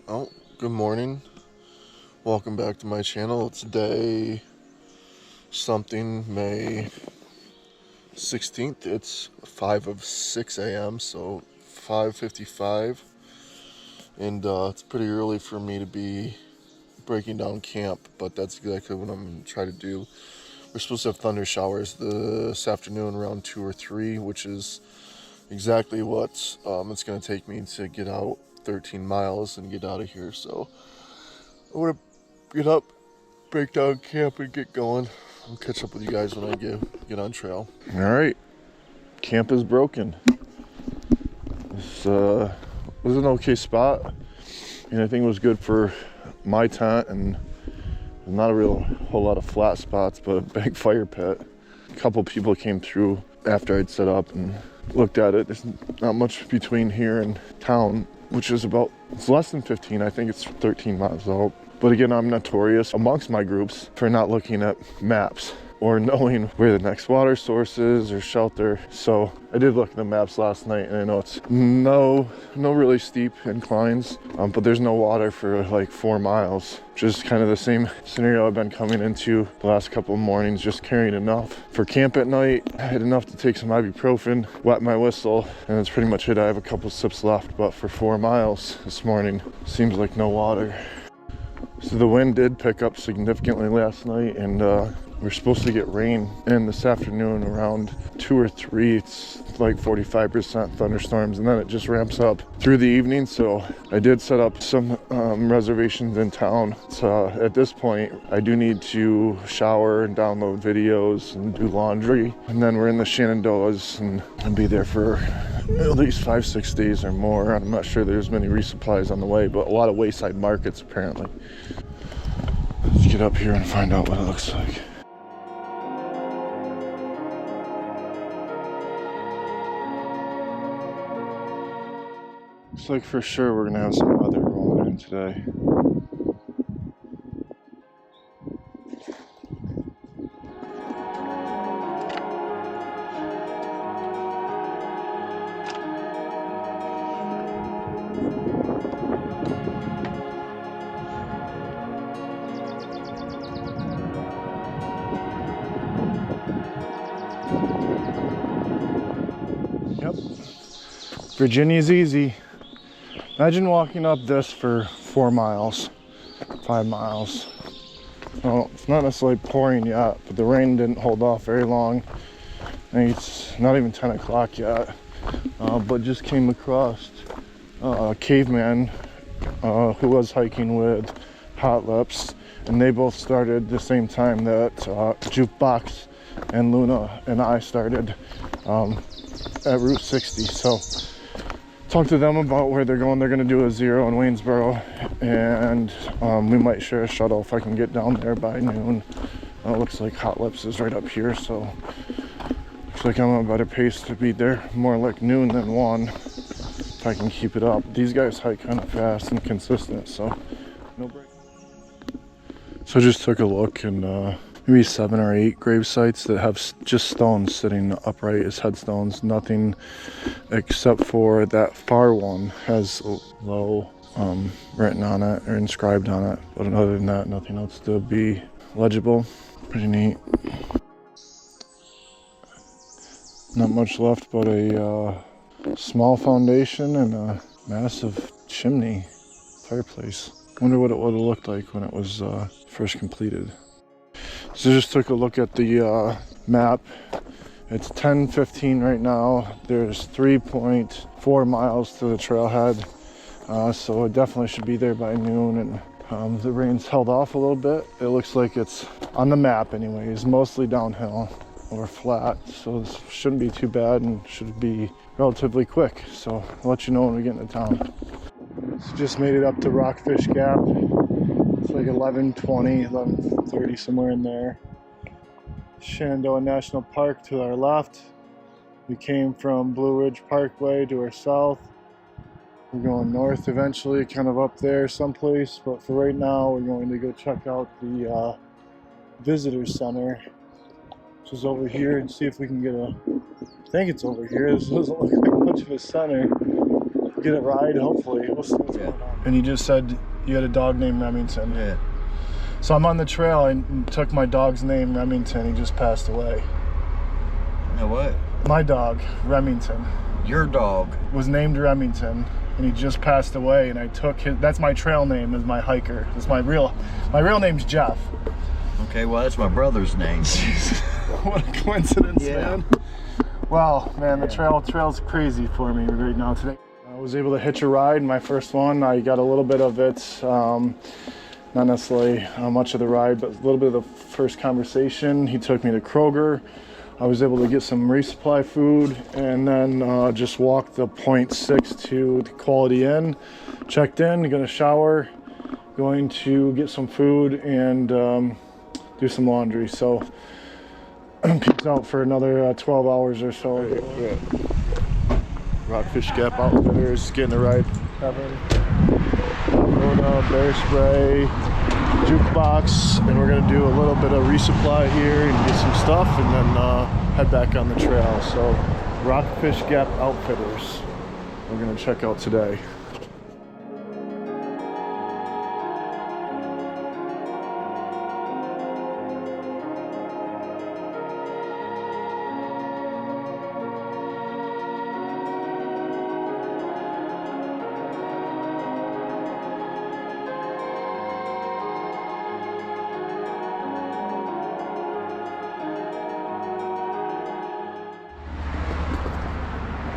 Oh, good morning. Welcome back to my channel. It's day something, May 16th. It's 5 of 6 a.m., so 5:55. And it's pretty early for me to be breaking down camp, but that's exactly what I'm going to try to do. We're supposed to have thunder showers this afternoon around 2 or 3, which is exactly what it's going to take me to get out 13 miles and get out of here. So I want to get up, break down camp, and get going. I'll catch up with you guys when I get on trail. All right, camp is broken. This was an okay spot, and I think it was good for my tent, and not a whole lot of flat spots, but a big fire pit. A couple people came through after I'd set up and looked at it. There's not much between here and town, which is it's less than 15. I think it's 13 miles out. But again, I'm notorious amongst my groups for not looking at maps or knowing where the next water source is or shelter. So I did look at the maps last night, and I know it's no really steep inclines, but there's no water for like 4 miles, which is kind of the same scenario I've been coming into the last couple of mornings, just carrying enough for camp at night. I had enough to take some ibuprofen, wet my whistle, and that's pretty much it. I have a couple sips left, but for 4 miles this morning, seems like no water. So the wind did pick up significantly last night, and we're supposed to get rain in this afternoon around 2 or 3. It's like 45% thunderstorms, and then it just ramps up through the evening. So I did set up some reservations in town. So at this point, I do need to shower and download videos and do laundry. And then we're in the Shenandoahs and be there for at least 5-6 days or more. I'm not sure there's many resupplies on the way, but a lot of wayside markets apparently. Let's get up here and find out what it looks like. Looks like for sure we're gonna have some weather rolling in today. Yep. Virginia's easy. Imagine walking up this for 4 miles, 5 miles. Well, it's not necessarily pouring yet, but the rain didn't hold off very long. I think it's not even 10 o'clock yet, but just came across a caveman who was hiking with Hot Lips, and they both started the same time that Jukebox and Lunar and I started at Route 60. So talk to them about where they're going. They're going to do a 0 in Waynesboro, and we might share a shuttle if I can get down there by noon. Looks like Hot Lips is right up here, so looks like I'm on a better pace to be there more like noon than 1 if I can keep it up. These guys hike kind of fast and consistent, so no break. So I just took a look, and maybe 7 or 8 grave sites that have just stones sitting upright as headstones. Nothing except for that far one has Lowe written on it or inscribed on it. But other than that, nothing else to be legible. Pretty neat. Not much left but a small foundation and a massive chimney fireplace. Wonder what it would have looked like when it was first completed. So just took a look at the map. It's 10:15 right now. There's 3.4 miles to the trailhead, so I definitely should be there by noon. And the rain's held off a little bit. It looks like it's on the map anyways, mostly downhill or flat, so this shouldn't be too bad and should be relatively quick. So I'll let you know when we get into town. So just made it up to Rockfish Gap. It's like 11:20, 11:30, somewhere in there. Shenandoah National Park to our left. We came from Blue Ridge Parkway to our south. We're going north eventually, kind of up there someplace, but for right now we're going to go check out the visitor center, which is over here, and see if we can get I think it's over here. This doesn't look like much of a center. get a ride, hopefully. We'll see what's going on. And you just said you had a dog named Remington. Yeah. So I'm on the trail and took my dog's name, Remington. He just passed away. Now what? My dog, Remington. Your dog was named Remington, and he just passed away. And I took his. That's my trail name, is my hiker. That's my real name's Jeff. Okay, well that's my brother's name. What a coincidence, yeah. man. Wow, man, the trail's crazy for me right now today. I was able to hitch a ride, my first one. I got a little bit of it, not necessarily much of the ride, but a little bit of the first conversation. He took me to Kroger. I was able to get some resupply food, and then just walked the 0.6 to the Quality Inn. Checked in, got a shower, going to get some food and do some laundry. So peace out for another 12 hours or so. Yeah. Rockfish Gap Outfitters, getting a ride. Kevin, Rhoda, bear spray, jukebox, and we're gonna do a little bit of resupply here and get some stuff, and then head back on the trail. So Rockfish Gap Outfitters, we're gonna check out today.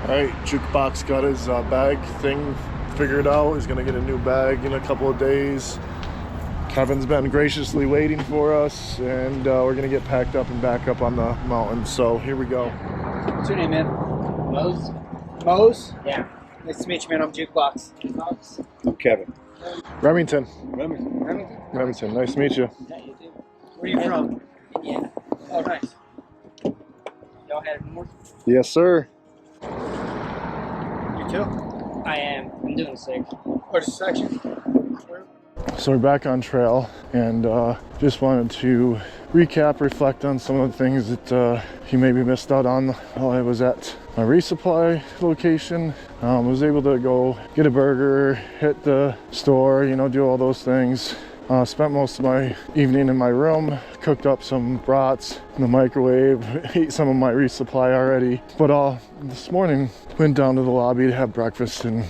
Alright, Jukebox got his bag thing figured out. He's gonna get a new bag in a couple of days. Kevin's been graciously waiting for us, and we're gonna get packed up and back up on the mountain. So here we go. What's your name, man? Mose? Mose? Yeah. Nice to meet you, man. I'm Jukebox. I'm Kevin. Remington. Remington? Remington, nice to meet you. Yeah, you too. Where are you from? Indiana. Oh, nice. Y'all headed north? Yes, sir. You too? I am. I'm doing 6. What's the section? So we're back on trail, and just wanted to recap, reflect on some of the things that you maybe missed out on while I was at my resupply location. Was able to go get a burger, hit the store, you know, do all those things. Spent most of my evening in my room, cooked up some brats in the microwave, ate some of my resupply already. But this morning, went down to the lobby to have breakfast and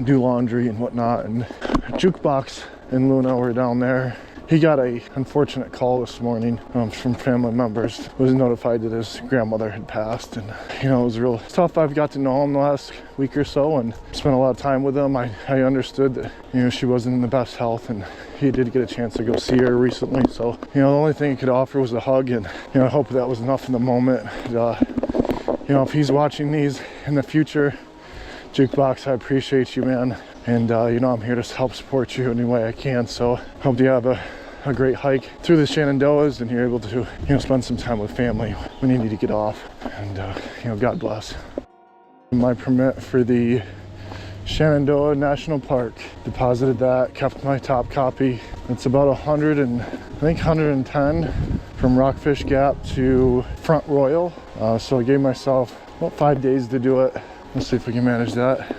do laundry and whatnot. And Jukebox and Luna were down there. He got a unfortunate call this morning from family members. Was notified that his grandmother had passed, and you know, it was real tough. I've got to know him the last week or so and spent a lot of time with him. I understood that, you know, she wasn't in the best health, and he did get a chance to go see her recently. So, you know, the only thing he could offer was a hug, and you know, I hope that was enough in the moment. You know, if he's watching these in the future, Jukebox, I appreciate you, man. And you know, I'm here to help support you any way I can. So hope you have a great hike through the Shenandoahs, and you're able to, you know, spend some time with family when you need to get off. And you know, God bless. My permit for the Shenandoah National Park, deposited that, kept my top copy. It's about 110 from Rockfish Gap to Front Royal. So I gave myself about 5 days to do it. Let's see if we can manage that.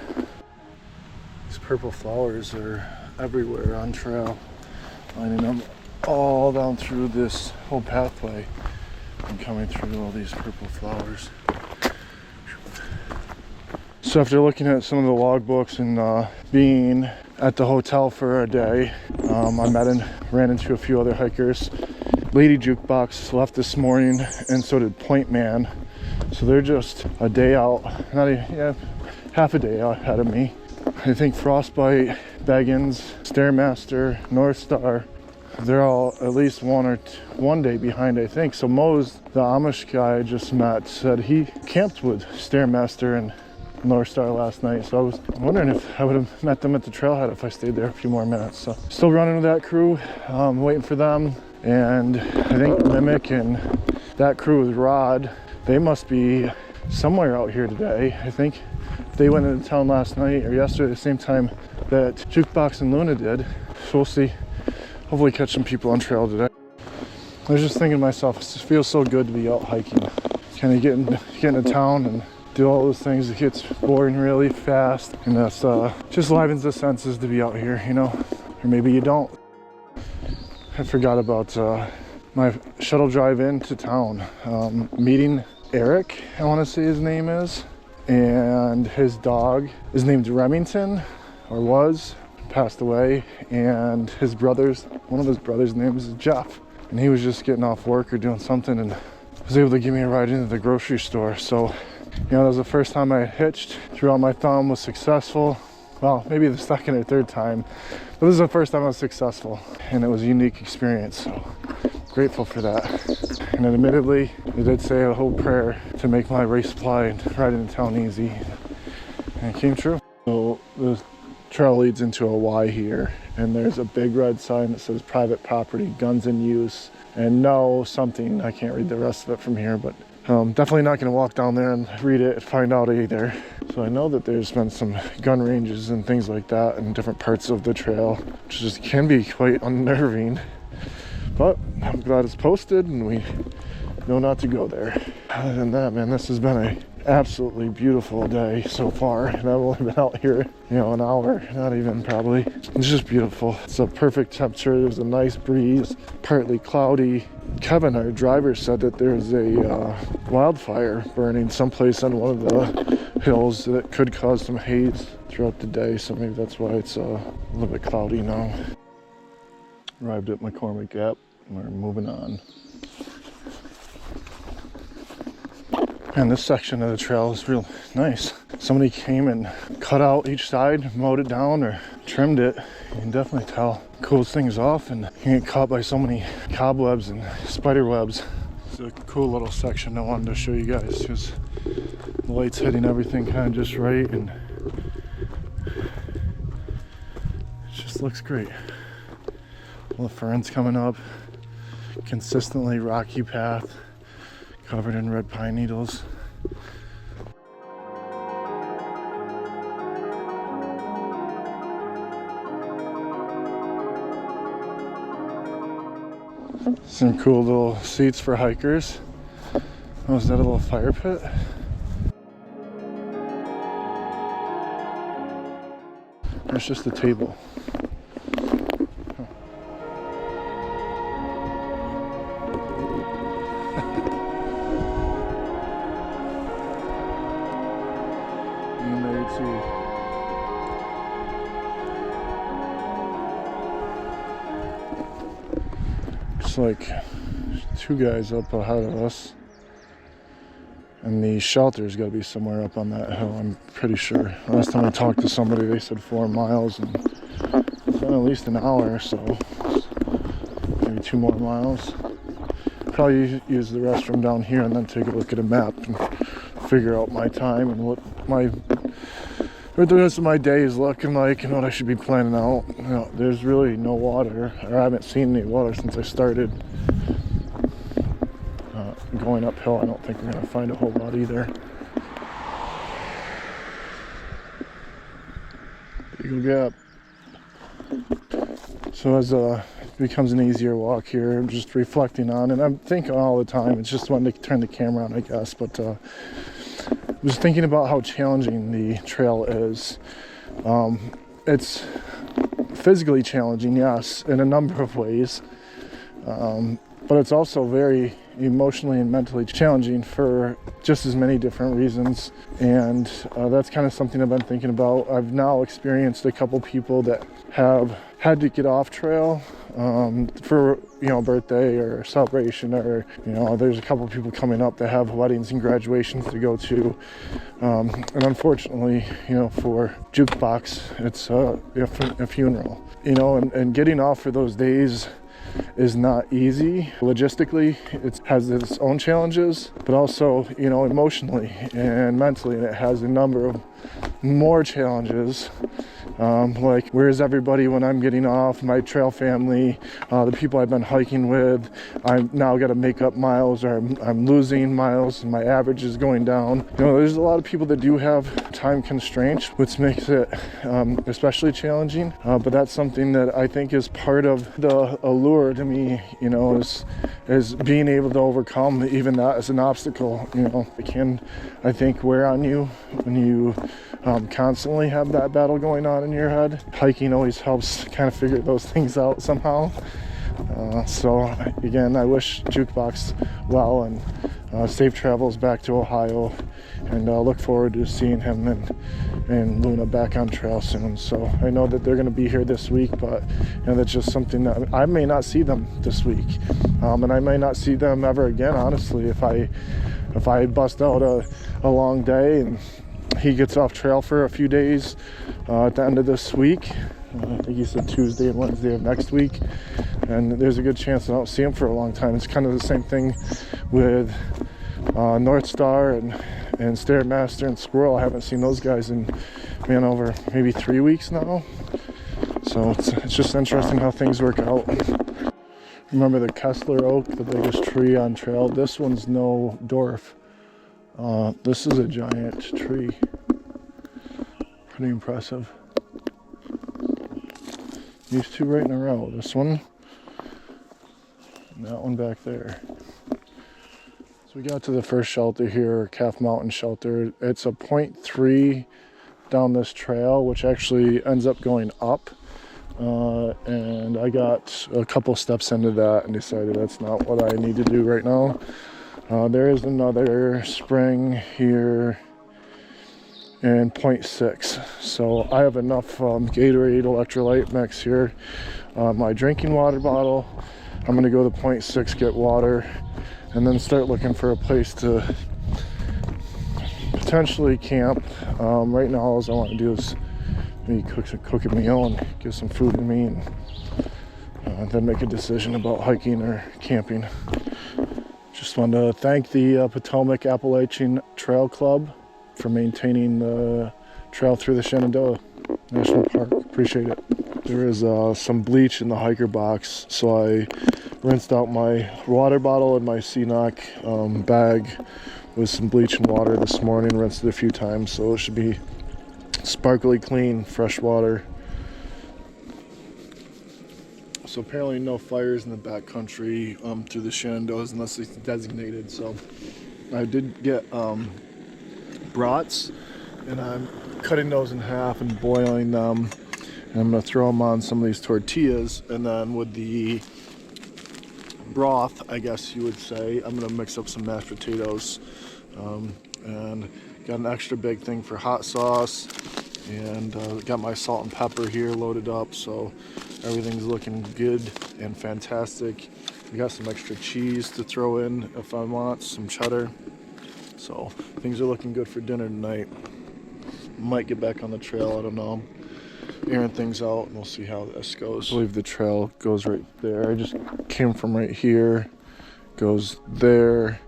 These purple flowers are everywhere on trail, lining them all down through this whole pathway and coming through all these purple flowers. So after looking at some of the logbooks and being at the hotel for a day, I ran into a few other hikers. Lady Jukebox left this morning, and so did Point Man. So they're just a day out, half a day out ahead of me. I think Frostbite, Beggins, Stairmaster, North Star, they're all at least one day behind, I think. So Mose, the Amish guy I just met, said he camped with Stairmaster and North Star last night. So I was wondering if I would have met them at the trailhead if I stayed there a few more minutes. So still running with that crew, waiting for them. And I think Mimic and that crew with Rod, they must be somewhere out here today. I think they went into town last night or yesterday at the same time that Jukebox and Luna did. So we'll see. Hopefully catch some people on trail today. I was just thinking to myself, it just feels so good to be out hiking. Kind of getting to town and do all those things, it gets boring really fast, and that's just livens the senses to be out here, you know, or maybe you don't. I forgot about my shuttle drive into town, meeting Eric, I want to say his name is, and his dog is named Remington, or was, passed away, and his brothers, one of his brothers' names is Jeff, and he was just getting off work or doing something and was able to give me a ride into the grocery store. So, you know, that was the first time I had hitched, threw out my thumb, was successful. Well, maybe the second or third time, but this is the first time I was successful, and it was a unique experience, so grateful for that. And admittedly, I did say a whole prayer to make my resupply and ride into town easy, and it came true. So the trail leads into a Y here, and there's a big red sign that says private property, guns in use, and no something, I can't read the rest of it from here, but definitely not going to walk down there and read it and find out either. So I know that there's been some gun ranges and things like that in different parts of the trail, which just can be quite unnerving, but I'm glad it's posted and we know not to go there. Other than that, man, this has been a absolutely beautiful day so far, and I've only been out here, you know, an hour, not even probably. It's just beautiful. It's a perfect temperature. There's a nice breeze, partly cloudy. Kevin, our driver, said that there's a wildfire burning someplace on one of the hills that could cause some haze throughout the day, so maybe that's why it's a little bit cloudy now. Arrived at McCormick Gap, and we're moving on. And this section of the trail is real nice. Somebody came and cut out each side, mowed it down or trimmed it. You can definitely tell it cools things off, and you get caught by so many cobwebs and spider webs. It's a cool little section I wanted to show you guys, because the light's hitting everything kind of just right, and it just looks great. All the ferns coming up, consistently rocky path, covered in red pine needles. Some cool little seats for hikers. Oh, is that a little fire pit? There's just a table. It's like two guys up ahead of us, and the shelter's got to be somewhere up on that hill, I'm pretty sure. Last time I talked to somebody, they said 4 miles, and it's been at least an hour or so, maybe 2 more miles. Probably use the restroom down here and then take a look at a map and figure out my time and what the rest of my day is looking like and what I should be planning out. You know, there's really no water, or I haven't seen any water since I started going uphill. I don't think we're going to find a whole lot either. Beagle Gap. So as it becomes an easier walk here, I'm just reflecting on, and I'm thinking all the time, it's just when to turn the camera on, I guess, but I was thinking about how challenging the trail is. It's physically challenging, yes, in a number of ways, but it's also very emotionally and mentally challenging for just as many different reasons, and that's kind of something I've been thinking about. I've now experienced a couple people that have had to get off trail for, you know, birthday or celebration, or, you know, there's a couple people coming up that have weddings and graduations to go to, and unfortunately, you know, for jukebox, it's a funeral, you know, and getting off for those days is not easy. Logistically, it has its own challenges, but also, you know, emotionally and mentally, it has a number of more challenges Like, where's everybody when I'm getting off? My trail family, the people I've been hiking with. I've now got to make up miles, or I'm losing miles, and my average is going down. You know, there's a lot of people that do have time constraints, which makes it especially challenging. But that's something that I think is part of the allure to me, you know, is being able to overcome even that as an obstacle. You know, it can, I think, wear on you when you constantly have that battle going on in your head. Hiking always helps kind of figure those things out somehow. So again, I wish Jukebox well, and safe travels back to Ohio, and look forward to seeing him and Luna back on trail soon. So I know that they're going to be here this week, but you know, that's just something that I may not see them this week, and I may not see them ever again, honestly, if I bust out a long day and he gets off trail for a few days at the end of this week. I think he said Tuesday and Wednesday of next week, and there's a good chance I don't see him for a long time. It's kind of the same thing with North Star and Stairmaster and Squirrel. I haven't seen those guys in, man, over maybe 3 weeks now. So it's just interesting how things work out. Remember the Kessler Oak, the biggest tree on trail? This one's no dwarf. This is a giant tree. Pretty impressive. These two right in a row. This one and that one back there. So we got to the first shelter here, Calf Mountain Shelter. It's a 0.3 down this trail, which actually ends up going up. And I got a couple steps into that and decided that's not what I need to do right now. There is another spring here in 0.6. So I have enough Gatorade electrolyte mix here. My drinking water bottle, I'm gonna go to 0.6, get water, and then start looking for a place to potentially camp. Right now, all I want to do is maybe cook a meal and get some food in me, and then make a decision about hiking or camping. Just want to thank the Potomac Appalachian Trail Club for maintaining the trail through the Shenandoah National Park. Appreciate it. There is some bleach in the hiker box, so I rinsed out my water bottle and my CNOC bag with some bleach and water this morning. Rinsed it a few times, so it should be sparkly clean, fresh water. So apparently no fires in the backcountry through the Shenandoahs unless it's designated. So I did get brats, and I'm cutting those in half and boiling them. And I'm gonna throw them on some of these tortillas, and then with the broth, I guess you would say, I'm gonna mix up some mashed potatoes, and got an extra big thing for hot sauce, and got my salt and pepper here loaded up, so everything's looking good and fantastic. I got some extra cheese to throw in if I want, some cheddar. So things are looking good for dinner tonight. Might get back on the trail, I don't know. Airing things out, and we'll see how this goes. I believe the trail goes right there. I just came from right here, goes there.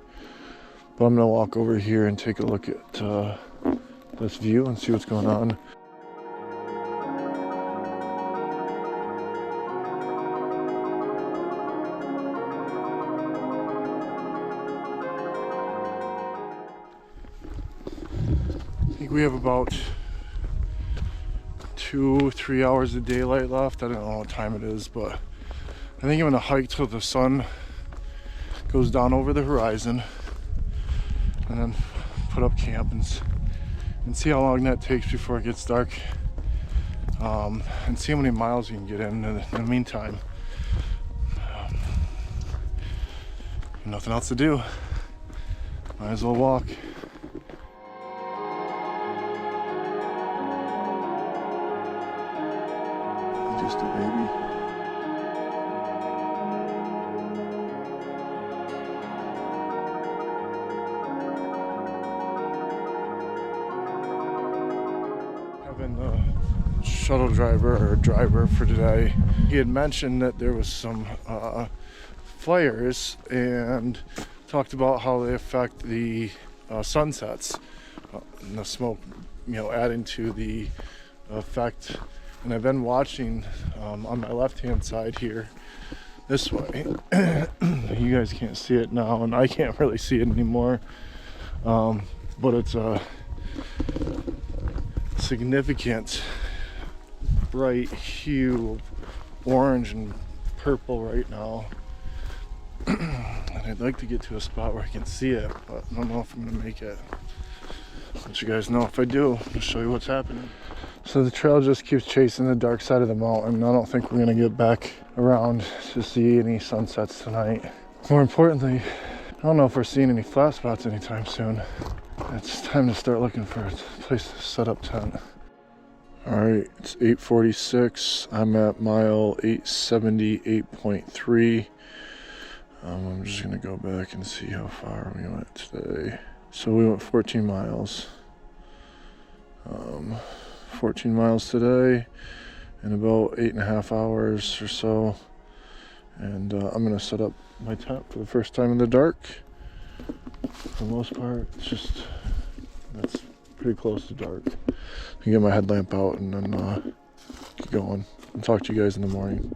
But I'm gonna walk over here and take a look at this view and see what's going on. I think we have about 2-3 hours of daylight left. I don't know what time it is, but I think I'm gonna hike till the sun goes down over the horizon, and then put up camp and see how long that takes before it gets dark, and see how many miles you can get in the meantime. Nothing else to do, might as well walk. Just a baby. Having the shuttle driver for today, he had mentioned that there was some flares and talked about how they affect the sunsets and the smoke, you know, adding to the effect And I've been watching on my left-hand side here, this way. You guys can't see it now, and I can't really see it anymore. But it's a significant bright hue of orange and purple right now. And I'd like to get to a spot where I can see it, but I don't know if I'm gonna make it. I'll let you guys know if I do. I'll show you what's happening. So the trail just keeps chasing the dark side of the mountain. I don't think we're gonna get back around to see any sunsets tonight. More importantly, I don't know if we're seeing any flat spots anytime soon. It's time to start looking for a place to set up tent. All right, it's 8:46. I'm at mile 878.3. I'm just gonna go back and see how far we went today. So we went 14 miles. 14 miles today in about 8.5 hours or so. And I'm gonna set up my tent for the first time in the dark. For the most part, that's pretty close to dark. I can get my headlamp out and then get going. I'll talk to you guys in the morning.